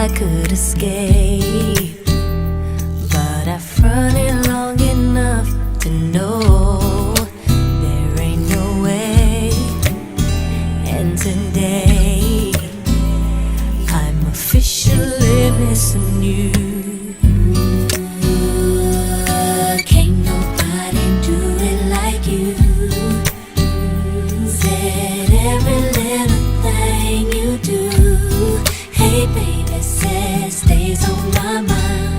I could escape, but I've run it long enough to know there ain't no way. And today I'm officially missing you. Can't nobody do it like you. Said every little thing you do, hey baby, says stays on my mind.